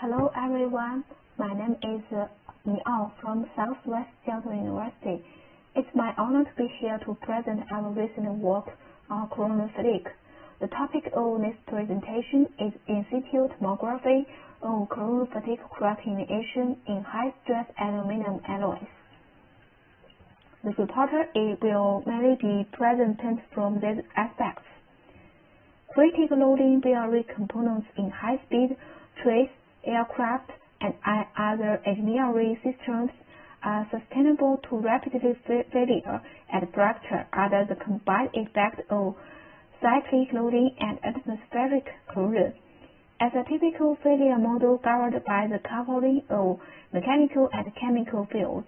Hello everyone, my name is Miao from Southwest Jiaotong University. It's my honor to be here to present our recent work on corrosion fatigue. The topic of this presentation is in situ tomography on corrosion fatigue crack initiation in high-stress aluminum alloys. The reporter will mainly be presented from these aspects. Critical loading bearing components in high-speed trace aircraft and other engineering systems are sustainable to rapidly failure and fracture under the combined effect of cyclic loading and atmospheric corrosion. As a typical failure model governed by the coupling of mechanical and chemical fields,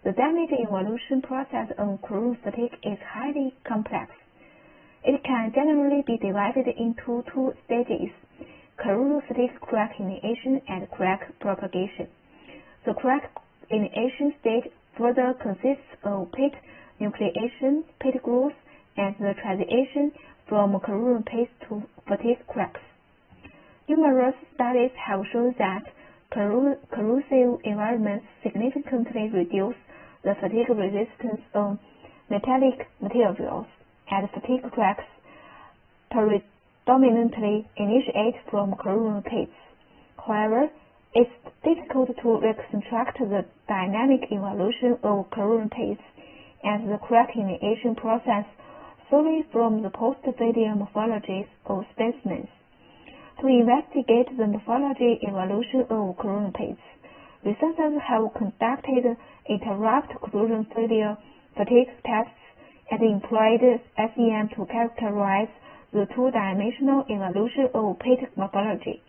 the damage evolution process of corrosion fatigue is highly complex. It can generally be divided into two stages: corrosion fatigue crack initiation and crack propagation. The crack initiation stage further consists of pit nucleation, pit growth, and the transition from corrosion paste to fatigue cracks. Numerous studies have shown that corrosive environments significantly reduce the fatigue resistance of metallic materials, and fatigue cracks predominantly initiate from corrosion pits. However, it's difficult to reconstruct the dynamic evolution of corrosion pits and the crack initiation process solely from the post-failure morphologies of specimens. To investigate the morphology evolution of corrosion pits, researchers have conducted interrupt corrosion failure fatigue tests and employed SEM to characterize the two-dimensional evolution of pit morphology.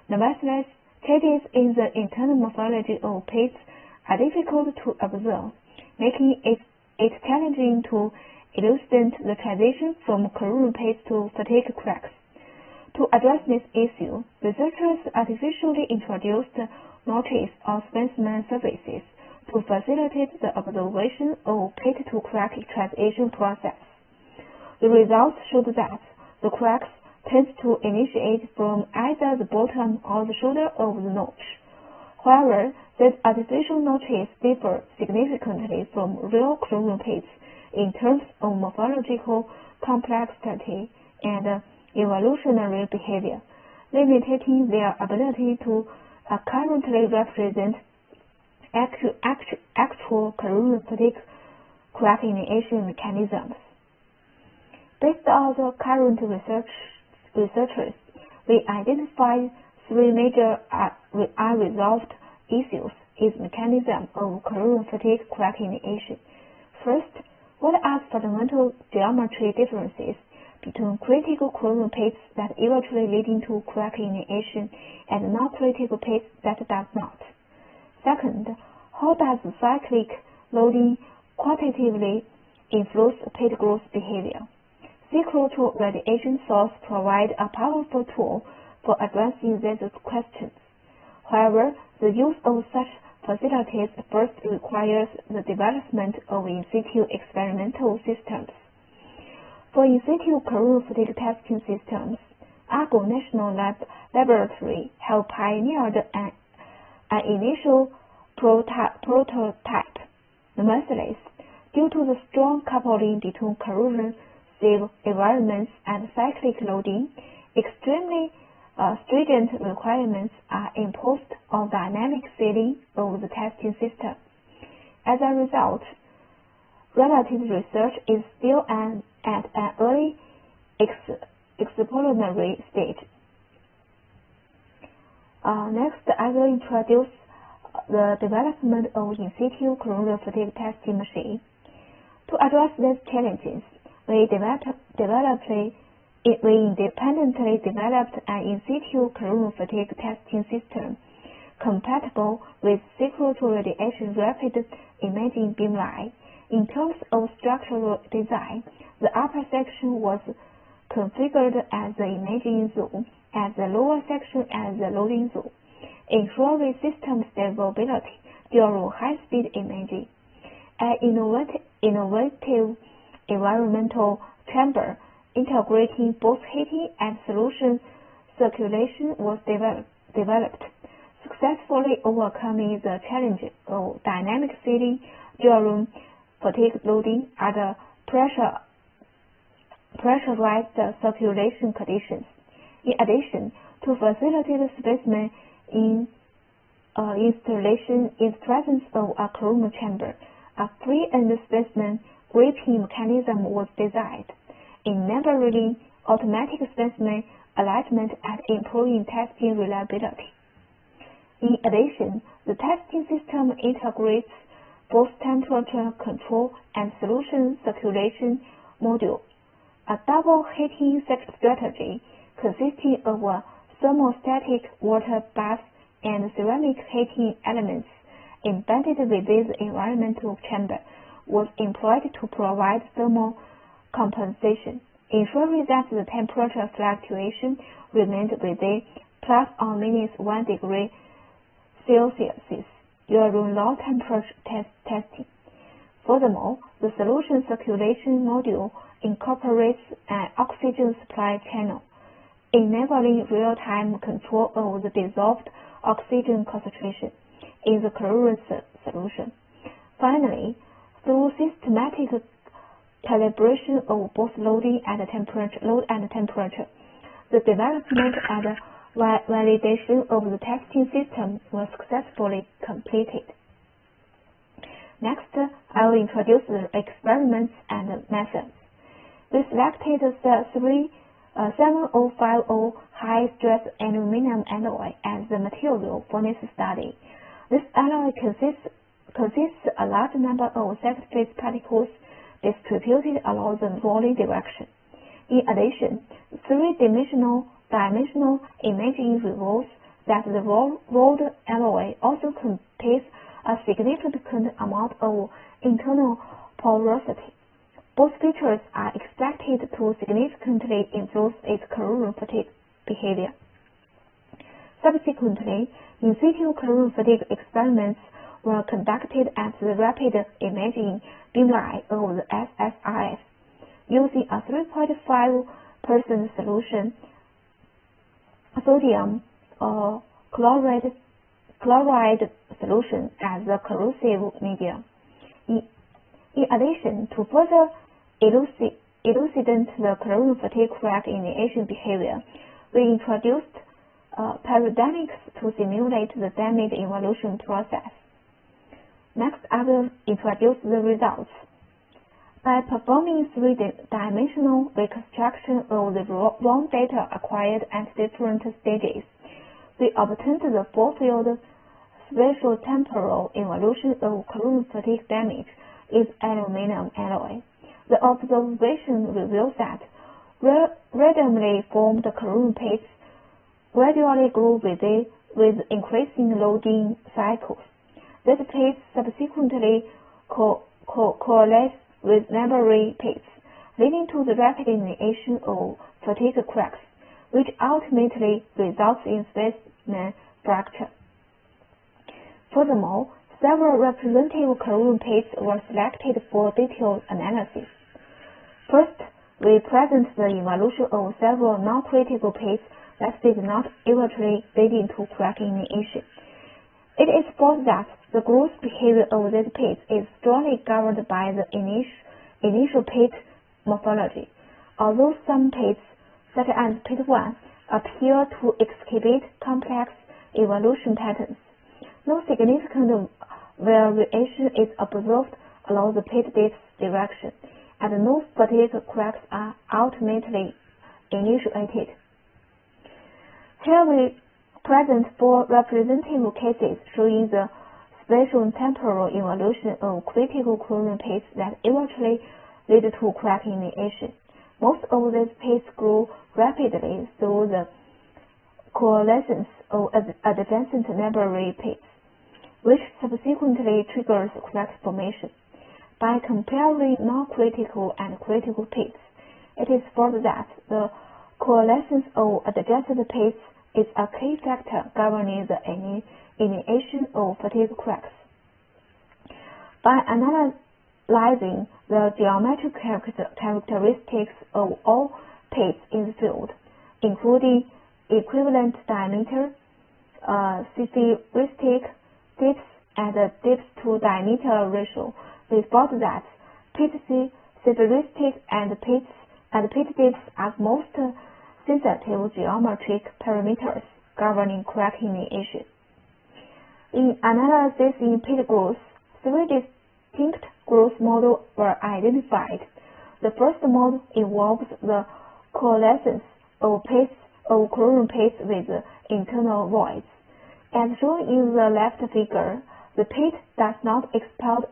Nevertheless, changes in the internal morphology of pits are difficult to observe, making it challenging to elucidate the transition from corrosion pits to fatigue cracks. To address this issue, researchers artificially introduced notches on specimen surfaces to facilitate the observation of pit-to-crack transition process. The results showed that the cracks tend to initiate from either the bottom or the shoulder of the notch. However, these artificial notches differ significantly from real corrosion pits in terms of morphological complexity and evolutionary behavior, limiting their ability to accurately represent actual corrosion fatigue crack initiation mechanisms. Based on the current researchers, we identified three major unresolved issues in the mechanism of corrosion fatigue crack initiation. First, what are fundamental geometry differences between critical corrosion pits that eventually leading to crack initiation and non-critical pits that does not? Second, how does cyclic loading quantitatively influence pit growth behavior? Synchrotron radiation source provide a powerful tool for addressing these questions. However, the use of such facilities first requires the development of in situ experimental systems. For in situ corrosion fatigue testing systems, Argo National Laboratory have pioneered an initial prototype. Nevertheless, due to the strong coupling between corrosion-safe environments and cyclic loading, extremely stringent requirements are imposed on dynamic sealing of the testing system. As a result, relative research is still at an early exploratory stage. Next, I will introduce the development of in situ corrosion fatigue testing machine. To address these challenges, we independently developed an in situ corrosion fatigue testing system compatible with synchrotron radiation rapid imaging beamline. In terms of structural design, the upper section was configured as the imaging zone, and the lower section as the loading zone, ensuring system stability during high-speed imaging. An innovative environmental chamber integrating both heating and solution circulation was developed. successfully overcoming the challenge of dynamic sealing during fatigue loading at pressurized circulation conditions. In addition, to facilitate specimen installation in the presence of a chrome chamber, a free-end specimen gripping mechanism was designed, enabling automatic specimen alignment and improving testing reliability. In addition, the testing system integrates both temperature control and solution circulation module, a double heating strategy consisting of a thermostatic water bath and ceramic heating elements embedded within the environmental chamber was employed to provide thermal compensation, ensuring that the temperature fluctuation remained within ±1 degree Celsius during low temperature testing. Furthermore, the solution circulation module incorporates an oxygen supply channel, enabling real-time control of the dissolved oxygen concentration in the chlorine solution. Finally, through systematic calibration of both load and temperature, the development and validation of the testing system was successfully completed. Next, I will introduce the experiments and methods. We selected the 7050 high-stress aluminum alloy as the material for this study. This alloy consists a large number of surface particles distributed along the rolling direction. In addition, three-dimensional imaging reveals that the rolled alloy also contains a significant amount of internal porosity. Both features are expected to significantly influence its corrosion fatigue behavior. Subsequently, in situ corrosion fatigue experiments were conducted at the rapid imaging beamline of the SSRF using a 3.5% solution sodium chloride solution as the corrosive medium. In addition, to further elucidate the corrosion fatigue crack initiation behavior, we introduced peridynamics to simulate the damage evolution process. Next, I will introduce the results. By performing three-dimensional reconstruction of the raw data acquired at different stages, we obtained the four-field spatiotemporal evolution of corrosion fatigue damage in aluminum alloy. The observation reveals that randomly formed corrosion pits gradually grew with increasing loading cycles. These pits subsequently coalesce with neighboring pits, leading to the rapid initiation of fatigue cracks, which ultimately results in specimen fracture. Furthermore, several representative corrosion pits were selected for detailed analysis. First, we present the evolution of several non-critical pits that did not eventually lead into crack initiation. It is thought that the growth behavior of these pits is strongly governed by the initial pit morphology. Although some pits, such as pit 1, appear to exhibit complex evolution patterns, no significant variation is observed along the pit depth direction, and no fatigue cracks are ultimately initiated. Here we present four representative cases showing the spatiotemporal evolution of critical corrosion pits that eventually lead to crack initiation. Most of these pits grew rapidly through the coalescence of adjacent neighboring pits, which subsequently triggers crack formation. By comparing non-critical and critical pits, it is thought that the coalescence of adjacent pits is a key factor governing the initiation of fatigue cracks. By analyzing the geometric characteristics of all pits in the field, including equivalent diameter, spheristic dips and dips to diameter ratio. We found that pit spheristic and pit dips are most sensitive geometric parameters governing crack initiation. In analysis in pit growth, three distinct growth models were identified. The first model involves the coalescence of corrosion pits with internal voids. As shown in the left figure, the pit does not expand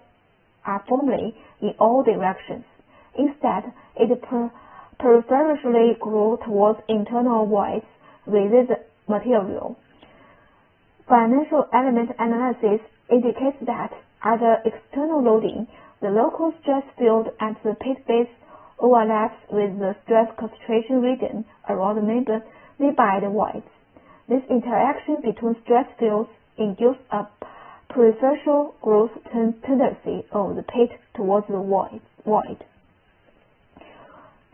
uniformly in all directions. Instead, it preferentially grows towards internal voids within the material. Financial element analysis indicates that under external loading, the local stress field at the pit base overlaps with the stress concentration region around the nearby voids. This interaction between stress fields induces a preferential growth tendency of the pit towards the void.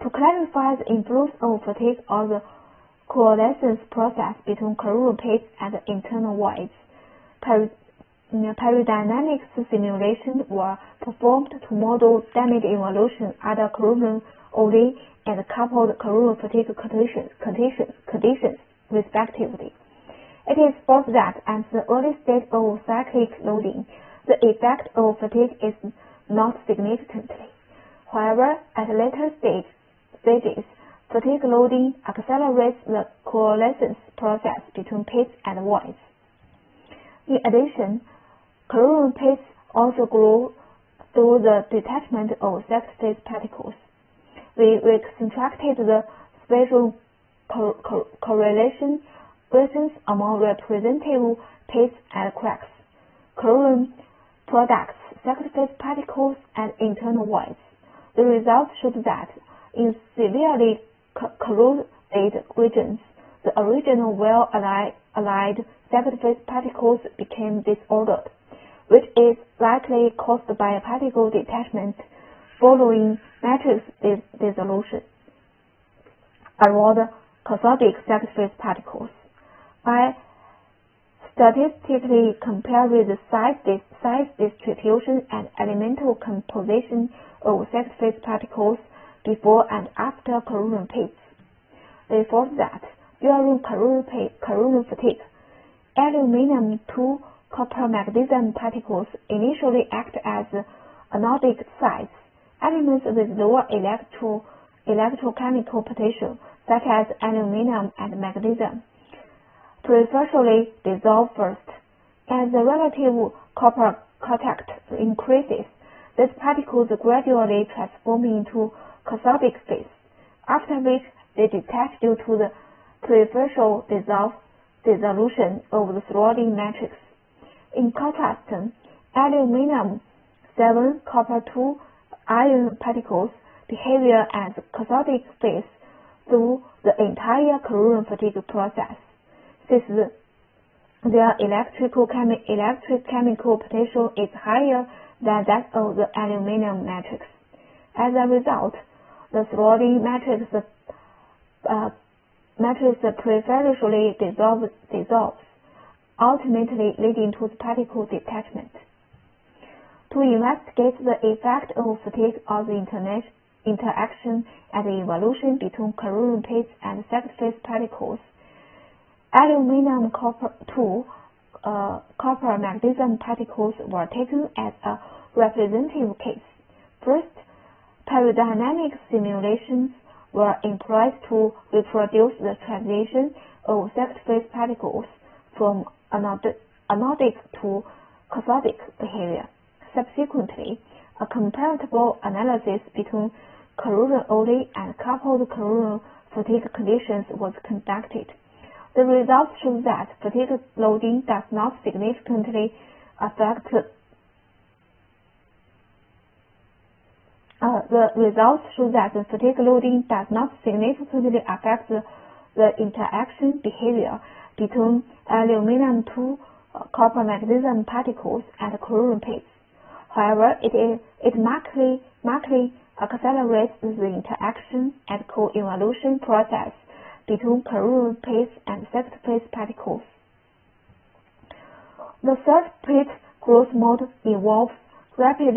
To clarify the influence of fatigue on the coalescence process between corrosion pits and internal voids, peridynamic simulations were performed to model damage evolution under corrosion only and coupled corrosion fatigue conditions, respectively. It is found that at the early stage of cyclic loading, the effect of fatigue is not significant. However, at later stages, fatigue loading accelerates the coalescence process between pits and voids. In addition, corrosion pits also grow through the detachment of second phase particles. We reconstructed the spatial correlation relations among representative pits and cracks, corrosion products, second phase particles, and internal voids. The results showed that in severely corroded regions, the original well-allied second phase particles became disordered, which is likely caused by particle detachment following matrix dissolution around cathodic second phase particles. By statistically comparing the size distribution and elemental composition of second phase particles before and after corrosion pits, they found that during corrosion fatigue, aluminium-2 copper magnesium particles initially act as anodic sites. Elements with lower electrochemical potential, such as aluminium and magnesium, preferentially dissolve first. As the relative copper contact increases, these particles gradually transform into cathodic phase, after which they detach due to the preferential dissolution of the surrounding matrix. In contrast, aluminium-7 copper-2 ion particles behave as cathodic phase through the entire corrosion fatigue process, since their electric chemical potential is higher than that of the aluminium matrix. As a result, the surrounding matrix preferentially dissolves, ultimately leading to the particle detachment. To investigate the effect of fatigue on the interaction and evolution between corrosion pits and second phase particles, aluminium copper-2 copper magnesium particles were taken as a representative case. First, peridynamic simulations were employed to reproduce the transition of second phase particles from anodic to cathodic behavior. Subsequently, a comparable analysis between corrosion-only and coupled corrosion fatigue conditions was conducted. The results show that fatigue loading does not significantly affect the interaction behavior between aluminium-2 copper magnesium particles and corrosion pits. However, it markedly accelerates the interaction and co-evolution process between corrosion pits and second phase particles. The third pit growth mode involves rapid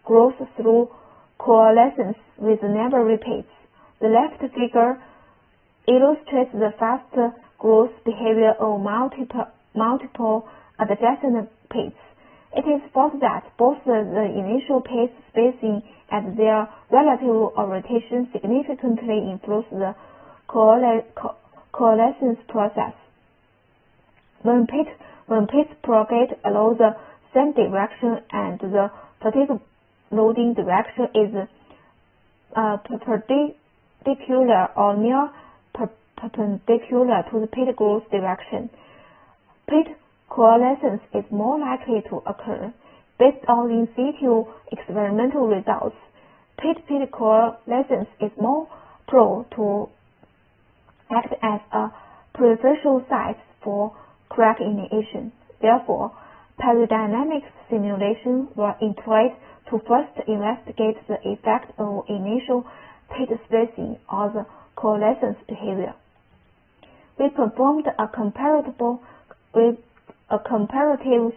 growth through coalescence with neighboring pits. The left figure illustrates the fast growth behavior of multiple adjacent pits. It is thought that both the initial pit spacing and their relative orientation significantly influence the coalescence process. When pits propagate along the same direction and the fatigue loading direction is perpendicular or near perpendicular to the pit growth direction, pit coalescence is more likely to occur. Based on in situ experimental results, pit-pit coalescence is more prone to act as a preferential site for crack initiation. Therefore, peridynamic simulations were employed to first investigate the effect of initial pit spacing on the coalescence behavior. We performed a comparative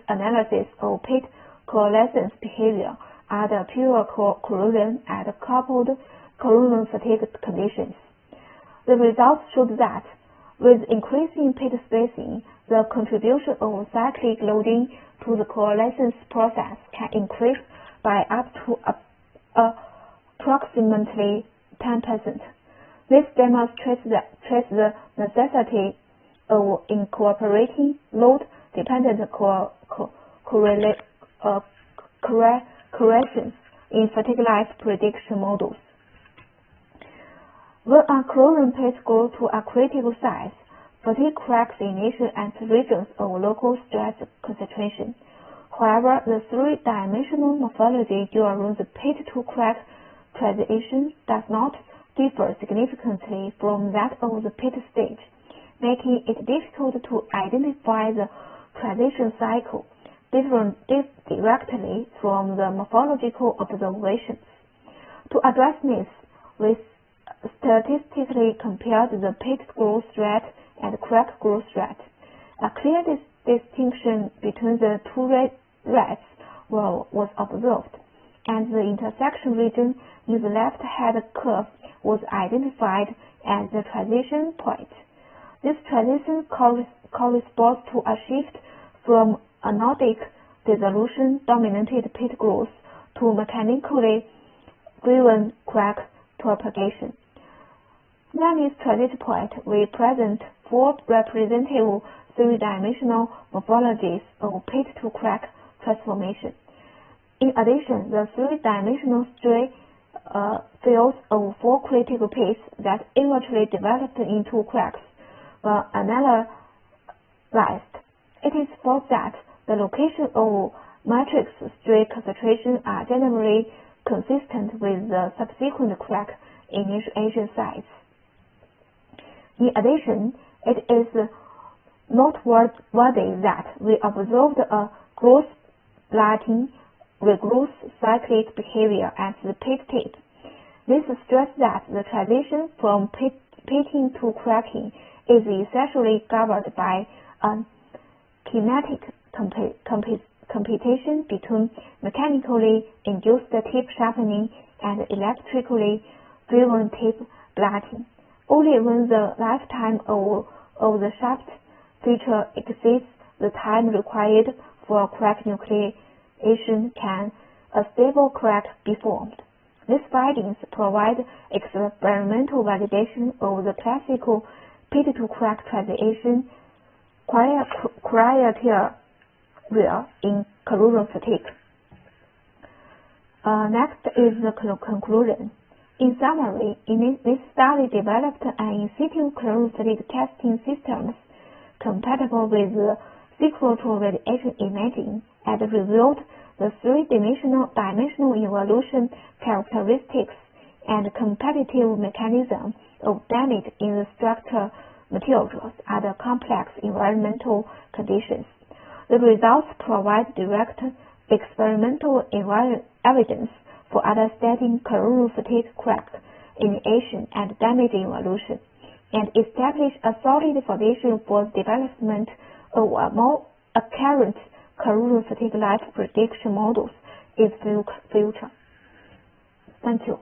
analysis of pit coalescence behavior under pure corrosion and coupled corrosion fatigue conditions. The results showed that with increasing pit spacing, the contribution of cyclic loading to the coalescence process can increase by up to approximately 10%. This demonstrates the necessity of incorporating load-dependent corrections in fatigue life prediction models. When a corrosion pit grows to a critical size, fatigue cracks initiate at regions of local stress concentration. However, the three-dimensional morphology during the pit-to-crack transition does not differ significantly from that of the pit stage, making it difficult to identify the transition cycle directly from the morphological observations. To address this, we statistically compared the pit growth rate and crack growth rate. A clear distinction between the two rates was observed, and the intersection region in the left-hand curve was identified as the transition point. This transition corresponds to a shift from anodic dissolution-dominated pit growth to mechanically driven crack propagation. Near this transition point, we present four representative three-dimensional morphologies of pit-to-crack transformation. In addition, the three-dimensional stray fields of four critical pits that eventually developed into cracks were analyzed. It is thought that the location of matrix stray concentrations are generally consistent with the subsequent crack initiation sites. In addition, it is noteworthy that we observed a growth plating regrowth cyclic behavior at the pit tip. This suggests that the transition from pitting to cracking is essentially governed by a kinetic computation between mechanically induced tip sharpening and electrically driven tip plating. Only when the lifetime of the shaft feature exceeds the time required for crack nucleation can a stable crack be formed. These findings provide experimental validation of the classical pit-to-crack transition criteria in corrosion fatigue. Next is the conclusion. In summary, this study developed an in situ corrosion fatigue testing systems compatible with synchrotron radiation imaging and revealed the three-dimensional evolution characteristics and competitive mechanism of damage in the structural materials under complex environmental conditions. The results provide direct experimental evidence for understanding corrosion fatigue crack initiation and damage evolution, and establish a solid foundation for development of a more a current corrosion fatigue life prediction models is future. Thank you.